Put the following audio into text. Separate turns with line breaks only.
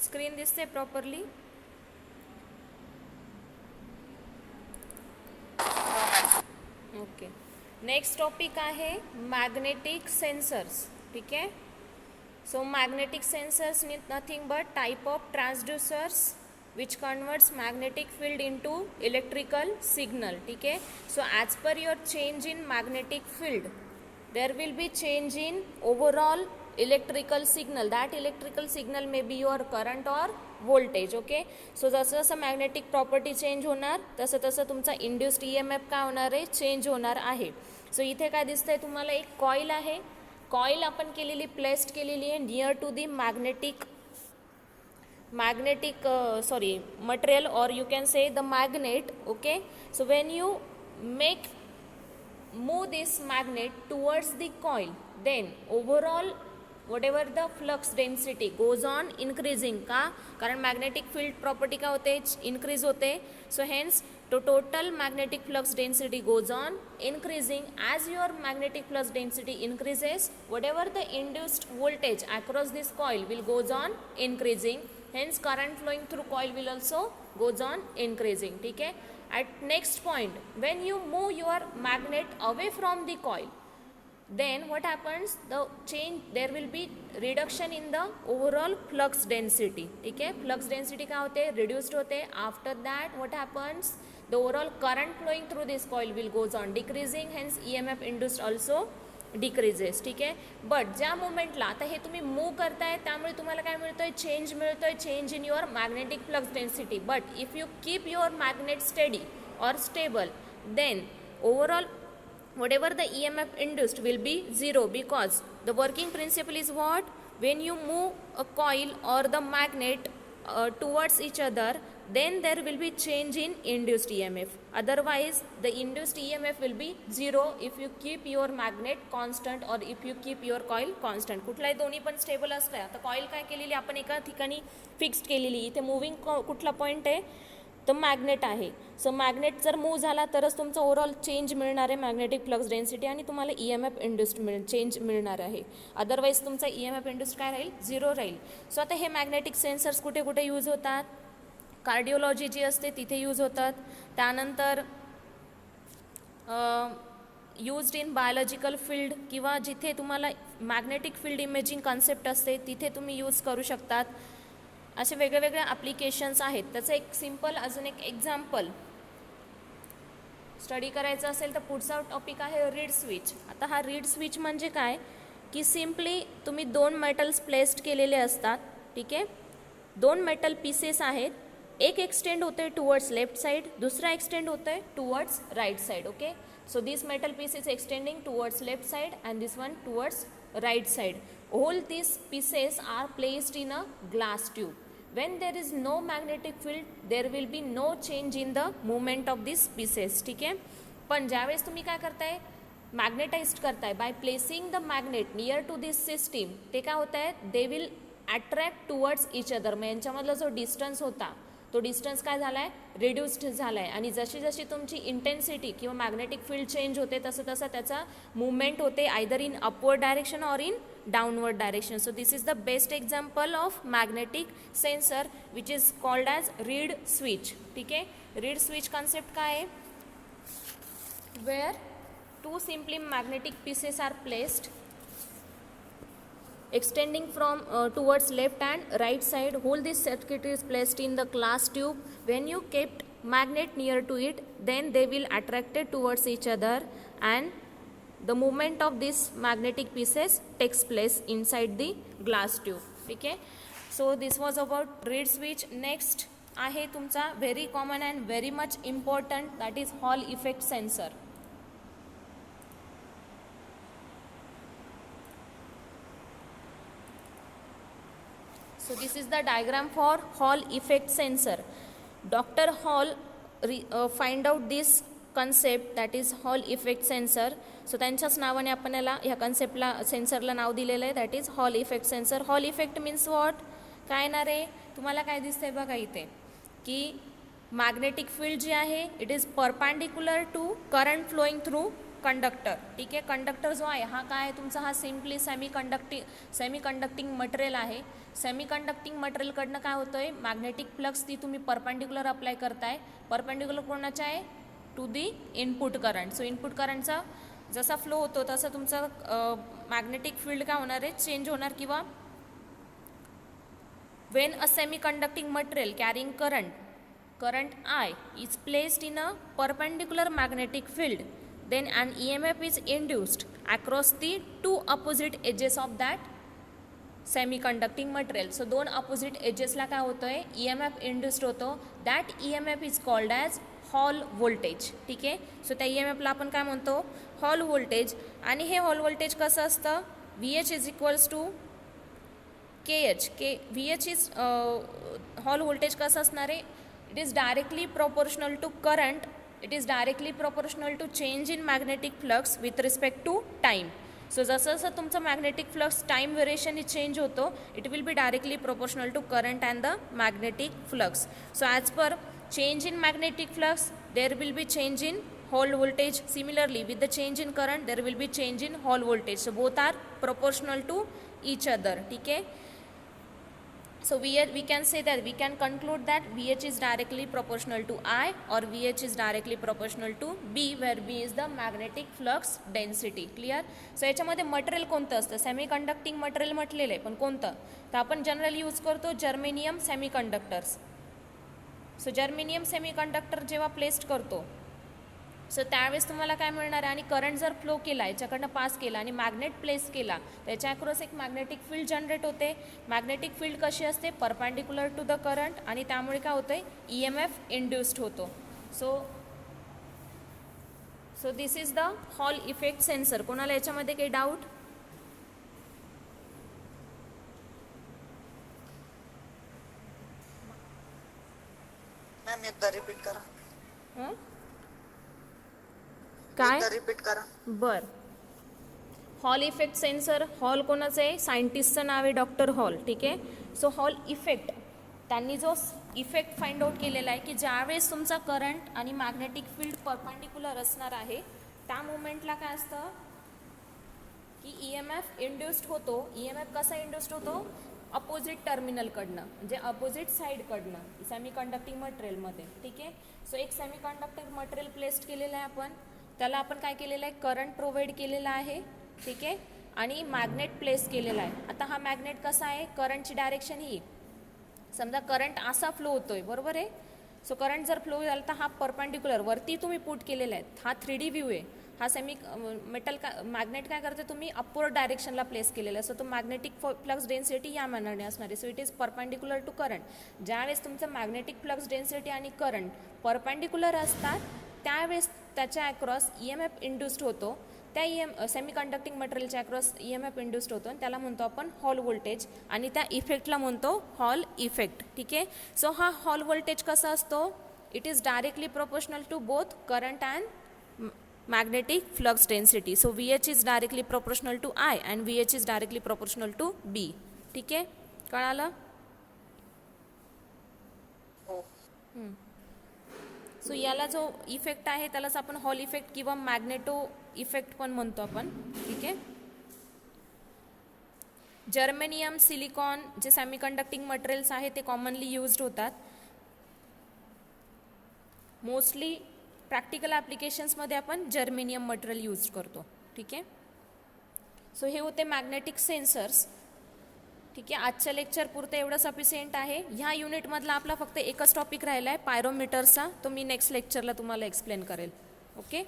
Screen दिसते properly? Okay. Next topic आहे magnetic sensors. ठीक आहे. So magnetic sensors mean nothing but type of transducers which converts magnetic field into electrical signal. ठीक है. So as per your change in magnetic field there will be change in overall electrical signal. That electrical signal may be your current or voltage. okay. So जसं जसं magnetic property change होणार तसं तसं तुमचा induced EMF काय होणार आहे, change होणार आहे. सो इथे काय दिसतंय तुम्हाला, एक कॉईल आहे. कॉईल आपण केलेली, प्लेस्ड केलेली आहे near to the magnetic material, or you can say the magnet. okay. So when you move this magnet towards the coil, then overall whatever the flux density goes on increasing. का? कारण magnetic field property का होते, increase होते. So hence the total magnetic flux density goes on increasing. As your magnetic flux density increases, whatever the induced voltage across this coil will goes on increasing. Hence current flowing through coil will also goes on increasing. ठीक है. At next point, when you move your magnet away from the coil, then what happens, the change, there will be reduction in the overall flux density. ठीक है. flux density क्या होते, reduced होते. After that what happens, the overall current flowing through this coil will goes on decreasing. Hence EMF induced also decreases. ठीक आहे. But ज्या मुवमेंटला आता हे तुम्ही मूव करताय त्यामुळे तुम्हाला काय मिळतोय, चेंज मिळतोय, change in your magnetic flux density. But if you keep your magnet steady or stable, then overall whatever the EMF induced will be zero, because the working principle is what, when you move a coil or the magnet towards each other, then there will be change in induced EMF. Otherwise the induced EMF will be zero if you keep your magnet constant or if you keep your coil constant. कुठलाही दोन्ही पण stable असतं. आता coil काय केलेली आपण एका ठिकाणी फिक्स्ड केलेली, इथे मूविंग कुठला पॉईंट आहे, तर मॅग्नेट आहे. सो मॅग्नेट जर मूव्ह झाला तरच तुमचं ओव्हरऑल चेंज मिळणार आहे मॅग्नेटिक फ्लक्स डेन्सिटी, आणि तुम्हाला EMF इंड्युस्ड चेंज मिळणार आहे. अदरवाईज तुमचा EMF इंड्युस्ड काय राहील, झिरो राहील. सो आता हे मॅग्नेटिक सेन्सर्स कुठे कुठे यूज होतात, कार्डिओलॉजी जी असते तिथे यूज होतात. त्यानंतर यूज्ड इन बायोलॉजिकल फील्ड, किंवा जिथे तुम्हाला मॅग्नेटिक फील्ड इमेजिंग कन्सेप्ट असते तिथे तुम्ही यूज करू शकतात. असे वेगवेगळे ॲप्लिकेशन्स आहेत. त्याचं एक सिम्पल अजून एक एक्झाम्पल स्टडी करायचं असेल तर पुढचा टॉपिक आहे रीड स्विच. आता हा रीड स्विच म्हणजे काय, की सिम्पली तुम्ही दोन मेटल्स प्लेस्ड केलेले असतात. ठीक आहे. दोन मेटल पीसेस आहेत, एक एक्सटेंड होते टुवर्ड्स लेफ्ट साइड, दूसरा एक्सटेंड होता है towards right side. Okay. So this metal piece is extending towards left side and this one towards right side. All these pieces are placed in a glass tube. When there is no magnetic field, there will be no change in the movement of these pieces. ठीक आहे. पण ज्यावेळेस तुम्ही काय करताय, magnetized करताय by placing the magnet near to this system, ते काय होत आहे, they will attract towards each other. मग यांच्यामधला जो डिस्टन्स होता तो डिस्टन्स काय झाला आहे, रिड्यूस्ड झाला आहे. आणि जशी जशी तुमची इंटेन्सिटी किंवा मॅग्नेटिक फील्ड चेंज होते तसं तसं त्याचा मुवमेंट होते, आयदर इन अपवर्ड डायरेक्शन और in downward direction. So this is the best example of magnetic sensor which is called as reed switch. ठीक आहे. रीड स्विच कॉन्सेप्ट काय आहे, where two simply magnetic pieces are placed extending from towards left and right side. Whole this circuit is placed in the glass tube. When you kept magnet near to it, then they will attracted towards each other and the movement of these magnetic pieces takes place inside the glass tube. Okay. So this was about reed switch. Next आहे तुमचा very common and very much important, that is Hall effect sensor. So this is the diagram for Hall effect sensor. Dr. Hall find out this concept, that is Hall effect sensor. So त्यांच्याच नावाने आपण याला ह्या कन्सेप्टला सेन्सरला नाव दिलेलं आहे, that is hall effect sensor. Hall effect means what, काय येणार आहे तुम्हाला, काय दिसतंय बघा इथे, की मॅग्नेटिक फील्ड जी आहे it is perpendicular to current flowing through conductor. ठीक आहे, कंडक्टर जो आहे हा काय आहे तुमचा, हा सिम्पली सेमी कंडक्टिंग मटेरियल आहे. सेमी कंडक्टिंग मटेरियलकडनं काय होतं आहे, मॅग्नेटिक फ्लक्स ती तुम्ही परपेंडिक्युलर अप्लाय करताय. परपेंडिक्युलर कोणाच्या आहे, to the input current. So input करंटचा जसा फ्लो होतो तसं तुमचं मॅग्नेटिक फील्ड काय होणार आहे, चेंज होणार. किंवा when a semiconducting material carrying current I is placed in a perpendicular magnetic field, then an EMF is induced across the two opposite edges of that semiconducting material. So दोन opposite edges ला काय होतं आहे, EMF induced होतो. that EMF is called as hall voltage. ठीक आहे, so त्या EMF ला आपण काय म्हणतो, हॉल व्होल्टेज. आणि हे हॉल व्होल्टेज कसं असतं, VH is equals to KH. VH is hall voltage कसं असणार आहे, it is directly proportional to current, it is directly proportional to change in magnetic flux with respect to time. So जसं जसं तुमचं magnetic flux time variation change होतो, it will be directly proportional to current and the magnetic flux. So as per change in magnetic flux there will be change in hall voltage. Similarly with the change in current there will be change in hall voltage. So both are proportional to each other. ठीक है, so we can say that we can conclude that VH is directly proportional to I or VH is directly proportional to B, where B is the magnetic flux density. Clear? So याच्यामध्ये material कोणतं असतं, semi conducting material म्हटलेलं आहे, पण कोणतं, तर आपण generally use करतो germanium semi conductors. So germanium semi conductor जेव्हा प्लेस्ड करतो, सो त्यावेळेस तुम्हाला काय मिळणार आहे, आणि करंट जर फ्लो केला याच्याकडनं पास केला आणि मॅग्नेट प्लेस केला, त्याच्या अक्रॉस एक मॅग्नेटिक फील्ड जनरेट होते. मॅग्नेटिक फील्ड कशी असते, परपेंडिक्युलर टू द करंट, आणि त्यामुळे काय होतं आहे, EMF इंड्युस्ड होतो. So this is the hall effect sensor. कोणाला याच्यामध्ये काही डाऊट?
मॅम एकदा रिपीट करा.
काय
रिपीट करा.
बर, हॉल इफेक्ट सेन्सर. हॉल कोणाचं आहे, सायंटिस्टचं नाव आहे डॉक्टर हॉल. ठीक आहे, सो हॉल इफेक्ट, त्यांनी जो इफेक्ट फाइंड आउट केलेला आहे की ज्यावेळेस तुमचा करंट आणि मॅग्नेटिक फील्ड परपेंडिक्युलर असणार आहे, त्या मुमेंटला काय असतं की EMF इंड्युस्ड होतो. EMF कसा इंड्युस्ड होतो, अपोजिट टर्मिनलकडनं, म्हणजे अपोजिट साईडकडनं सेमी कंडक्टिंग मटेरियलमध्ये. ठीक आहे, सो एक सेमी कंडक्टिंग मटेरियल प्लेस्ड केलेलं आहे आपण, त्याला आपण काय केलेलं आहे, करंट प्रोव्हाइड केलेला आहे. ठीक आहे, आणि मॅग्नेट प्लेस केलेला आहे. आता हा मॅग्नेट कसा आहे, करंटची डायरेक्शन ही, समजा करंट असा फ्लो होतोय, बरोबर आहे. सो करंट जर फ्लो झाला तर हा परपेंडिक्युलर वरती तुम्ही पुट केलेला आहे, हा 3D व्ह्यू आहे. हा मॅग्नेट काय करते, तुम्ही अपवर्ड डायरेक्शनला प्लेस केलेला आहे. सो तो मॅग्नेटिक फ्लक्स डेन्सिटी या मॅनरने असणार आहे. So it is perpendicular to current. ज्यावेळेस तुमचं मॅग्नेटिक फ्लक्स डेन्सिटी आणि करंट परपेंडिक्युलर असतात, त्यावेळेस त्याच्या अक्रॉस EMF इंड्युस्ड होतो. त्या सेमी कंडक्टिंग मटेरियलच्या अक्रॉस EMF इंड्युस्ड होतो, आणि त्याला म्हणतो आपण हॉल व्होल्टेज, आणि त्या इफेक्टला म्हणतो हॉल इफेक्ट. ठीक आहे, सो हा हॉल व्होल्टेज कसा असतो, it is directly proportional to both current and magnetic flux density. So VH is directly proportional to I and VH is directly proportional to B. ठीक आहे, कळालं? सो याला जो इफेक्ट आहे त्यालाच आपण हॉल इफेक्ट किंवा मॅग्नेटो इफेक्ट पण म्हणतो आपण. ठीक आहे, जर्मेनियम, सिलिकॉन जे सेमी कंडक्टिंग मटेरियल्स आहे ते कॉमनली यूज्ड होतात. मोस्टली प्रॅक्टिकल ॲप्लिकेशन्समध्ये आपण जर्मेनियम मटेरियल यूज करतो. ठीक आहे, सो हे होते मॅग्नेटिक सेन्सर्स. ठीक आहे, आजच्या लेक्चर पुरतं एवढं सफिशियंट आहे. ह्या युनिटमधला आपला फक्त एकच टॉपिक राहिला आहे, पायरोमीटरचा. तो मी नेक्स्ट लेक्चरला तुम्हाला एक्सप्लेन करेल. ओके.